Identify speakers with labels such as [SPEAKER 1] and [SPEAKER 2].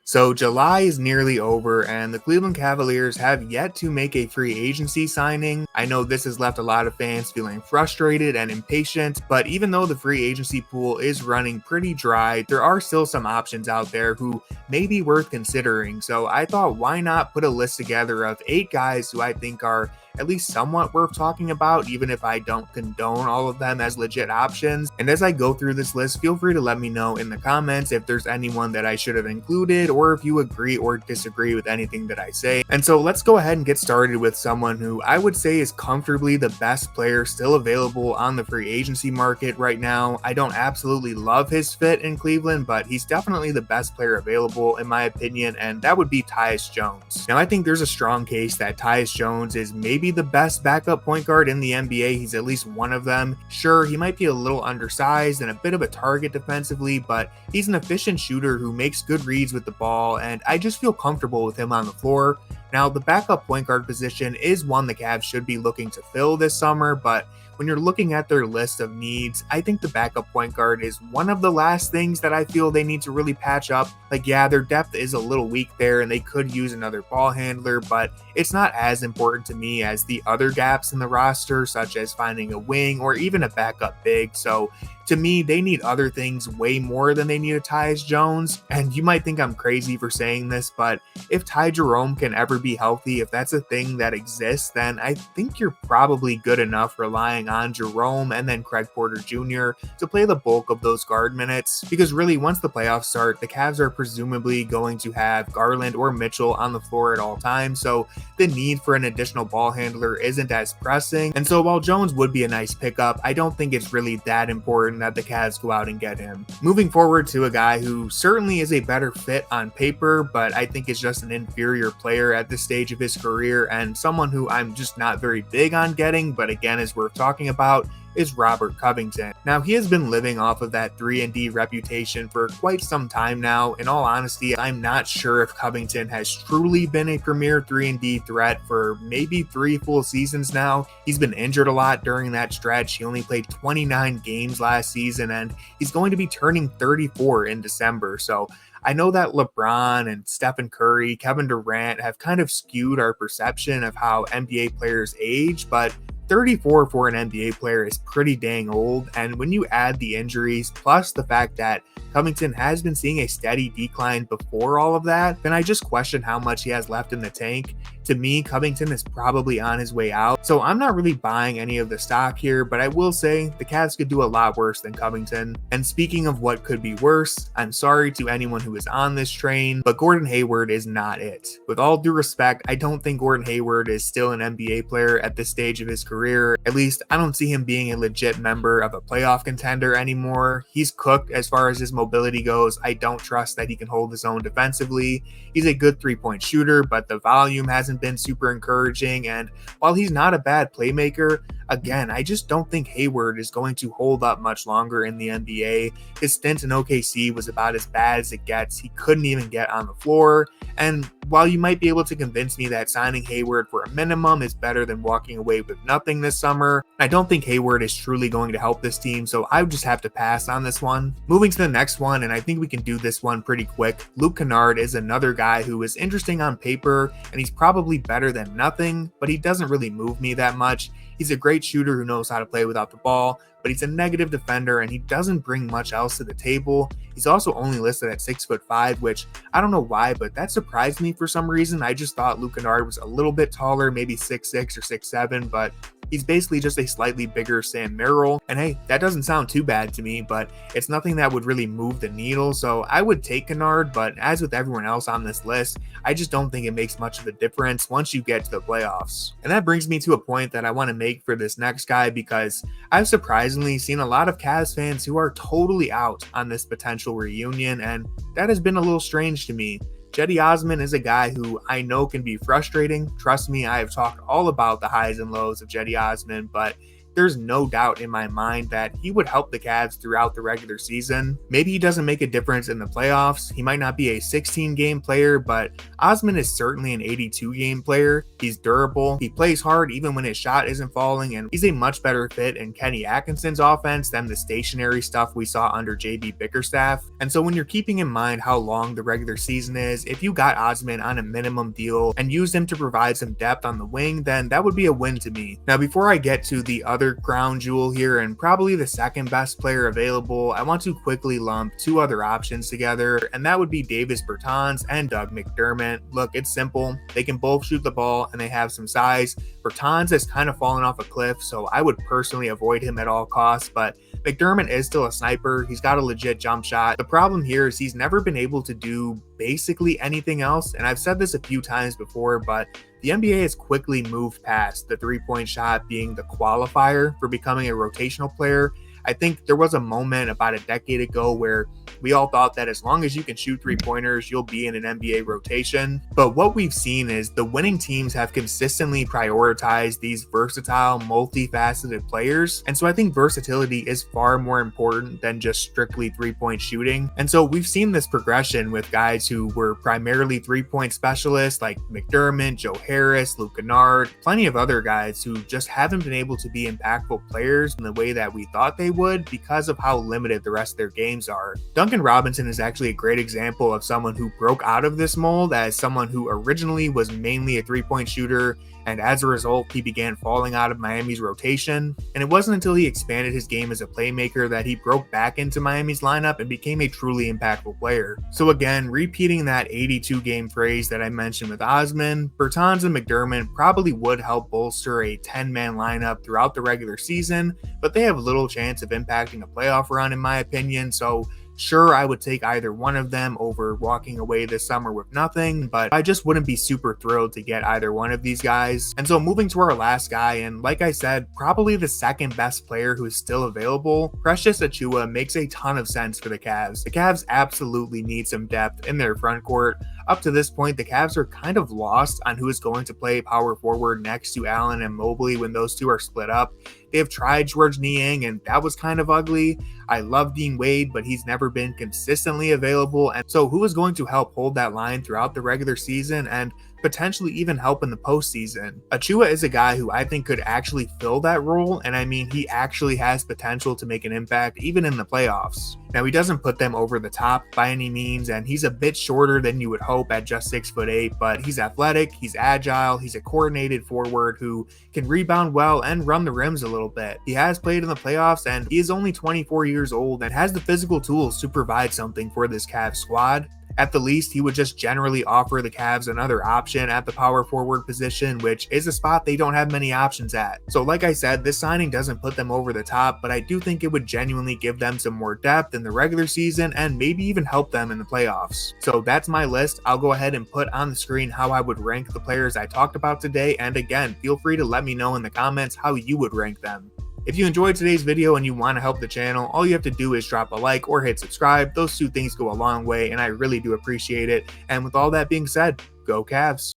[SPEAKER 1] So July is nearly over and the Cleveland Cavaliers have yet to make a free agency signing. I know this has left a lot of fans feeling frustrated and impatient, but even though the free agency pool is running pretty dry, there are still some options out there who may be worth considering. So I thought, why not put a list together of 8 guys who I think are at least somewhat worth talking about, even if I don't condone all of them as legit options. And as I go through this list, feel free to let me know in the comments if there's anyone that I should have included or if you agree or disagree with anything that I say. And so let's go ahead and get started with someone who I would say is comfortably the best player still available on the free agency market right now. I don't absolutely love his fit in Cleveland, but he's definitely the best player available in my opinion, and that would be Tyus Jones. Now I think there's a strong case that Tyus Jones is maybe the best backup point guard in the NBA. He's at least one of them. Sure, he might be a little undersized and a bit of a target defensively, but he's an efficient shooter who makes good reads with the ball, and I just feel comfortable with him on the floor. Now, the backup point guard position is one the Cavs should be looking to fill this summer, but when you're looking at their list of needs, I think the backup point guard is one of the last things that I feel they need to really patch up. Like, yeah, their depth is a little weak there and they could use another ball handler, but it's not as important to me as the other gaps in the roster, such as finding a wing or even a backup big. So to me, they need other things way more than they need a Tyus Jones. And you might think I'm crazy for saying this, but if Ty Jerome can ever be healthy, if that's a thing that exists, then I think you're probably good enough relying on Jerome and then Craig Porter Jr. to play the bulk of those guard minutes. Because really, once the playoffs start, the Cavs are presumably going to have Garland or Mitchell on the floor at all times. So the need for an additional ball handler isn't as pressing. And so while Jones would be a nice pickup, I don't think it's really that important that the Cavs go out and get him. Moving forward to a guy who certainly is a better fit on paper, but I think is just an inferior player at this stage of his career and someone who I'm just not very big on getting, but again is worth talking about, is Robert Covington. Now, he has been living off of that 3-and-D reputation for quite some time now. In all honesty, I'm not sure if Covington has truly been a premier 3-and-D threat for maybe 3 full seasons now. He's been injured a lot during that stretch. He only played 29 games last season, and he's going to be turning 34 in December. So I know that LeBron and Stephen Curry, Kevin Durant have kind of skewed our perception of how NBA players age, but 34 for an NBA player is pretty dang old, and when you add the injuries plus the fact that Covington has been seeing a steady decline before all of that, then I just question how much he has left in the tank. To me, Covington is probably on his way out, so I'm not really buying any of the stock here, but I will say the Cavs could do a lot worse than Covington. And speaking of what could be worse, I'm sorry to anyone who is on this train, but Gordon Hayward is not it. With all due respect, I don't think Gordon Hayward is still an NBA player at this stage of his career. At least, I don't see him being a legit member of a playoff contender anymore. He's cooked as far as his mobility goes. I don't trust that he can hold his own defensively. He's a good 3-point shooter, but the volume hasn't been super encouraging, and while he's not a bad playmaker, again, I just don't think Hayward is going to hold up much longer in the NBA. His stint in OKC was about as bad as it gets. He couldn't even get on the floor, and while you might be able to convince me that signing Hayward for a minimum is better than walking away with nothing this summer, I don't think Hayward is truly going to help this team, so I would just have to pass on this one. Moving to the next one, and I think we can do this one pretty quick, Luke Kennard is another guy who is interesting on paper, and he's probably better than nothing, but he doesn't really move me that much. He's a great shooter who knows how to play without the ball, but he's a negative defender and he doesn't bring much else to the table. He's also only listed at 6'5", which I don't know why, but that surprised me for some reason. I just thought Luke Kennard was a little bit taller, maybe 6'6" or 6'7", but he's basically just a slightly bigger Sam Merrill. And hey, that doesn't sound too bad to me, but it's nothing that would really move the needle. So I would take Kennard, but as with everyone else on this list, I just don't think it makes much of a difference once you get to the playoffs. And that brings me to a point that I want to make for this next guy, because I've surprisingly seen a lot of Cavs fans who are totally out on this potential reunion, and that has been a little strange to me. Cedi Osman is a guy who I know can be frustrating. Trust me, I have talked all about the highs and lows of Cedi Osman, but there's no doubt in my mind that he would help the Cavs throughout the regular season. Maybe he doesn't make a difference in the playoffs. He might not be a 16-game player, but Osman is certainly an 82-game player. He's durable. He plays hard even when his shot isn't falling, and he's a much better fit in Kenny Atkinson's offense than the stationary stuff we saw under JB Bickerstaff. And so when you're keeping in mind how long the regular season is, if you got Osman on a minimum deal and used him to provide some depth on the wing, then that would be a win to me. Now, before I get to the other crown jewel here and probably the second best player available, I want to quickly lump two other options together, and that would be Davis Bertans and Doug McDermott. Look, it's simple. They can both shoot the ball and they have some size. Bertans has kind of fallen off a cliff, so I would personally avoid him at all costs, but McDermott is still a sniper. He's got a legit jump shot. The problem here is he's never been able to do basically anything else, and I've said this a few times before, but the NBA has quickly moved past the three-point shot being the qualifier for becoming a rotational player. I think there was a moment about a decade ago where we all thought that as long as you can shoot three-pointers, you'll be in an NBA rotation. But what we've seen is the winning teams have consistently prioritized these versatile, multifaceted players. And so I think versatility is far more important than just strictly three-point shooting. And so we've seen this progression with guys who were primarily three-point specialists like McDermott, Joe Harris, Luke Kennard, plenty of other guys who just haven't been able to be impactful players in the way that we thought they would because of how limited the rest of their games are. Duncan Robinson is actually a great example of someone who broke out of this mold as someone who originally was mainly a three-point shooter, and as a result, he began falling out of Miami's rotation. And it wasn't until he expanded his game as a playmaker that he broke back into Miami's lineup and became a truly impactful player. So again, repeating that 82-game phrase that I mentioned with Osman, Bertans and McDermott probably would help bolster a 10-man lineup throughout the regular season, but they have little chance of impacting a playoff run in my opinion, so sure, I would take either one of them over walking away this summer with nothing, but I just wouldn't be super thrilled to get either one of these guys. And so moving to our last guy, and like I said, probably the second best player who is still available, Precious Achiuwa makes a ton of sense for the Cavs. The Cavs absolutely need some depth in their front court. Up to this point, the Cavs are kind of lost on who is going to play power forward next to Allen and Mobley when those two are split up. They have tried George Niang, and that was kind of ugly. I love Dean Wade, but he's never been consistently available. And so who is going to help hold that line throughout the regular season and potentially even help in the postseason? Achiuwa is a guy who I think could actually fill that role, and I mean, he actually has potential to make an impact even in the playoffs. Now, he doesn't put them over the top by any means, and he's a bit shorter than you would hope at just 6'8", but he's athletic, he's agile, he's a coordinated forward who can rebound well and run the rims a little bit. He has played in the playoffs, and he is only 24 years old and has the physical tools to provide something for this Cavs squad. At the least, he would just generally offer the Cavs another option at the power forward position, which is a spot they don't have many options at. So like I said, this signing doesn't put them over the top, but I do think it would genuinely give them some more depth in the regular season and maybe even help them in the playoffs. So that's my list. I'll go ahead and put on the screen how I would rank the players I talked about today, and again, feel free to let me know in the comments how you would rank them. If you enjoyed today's video and you want to help the channel, all you have to do is drop a like or hit subscribe. Those two things go a long way and I really do appreciate it. And with all that being said, go Cavs.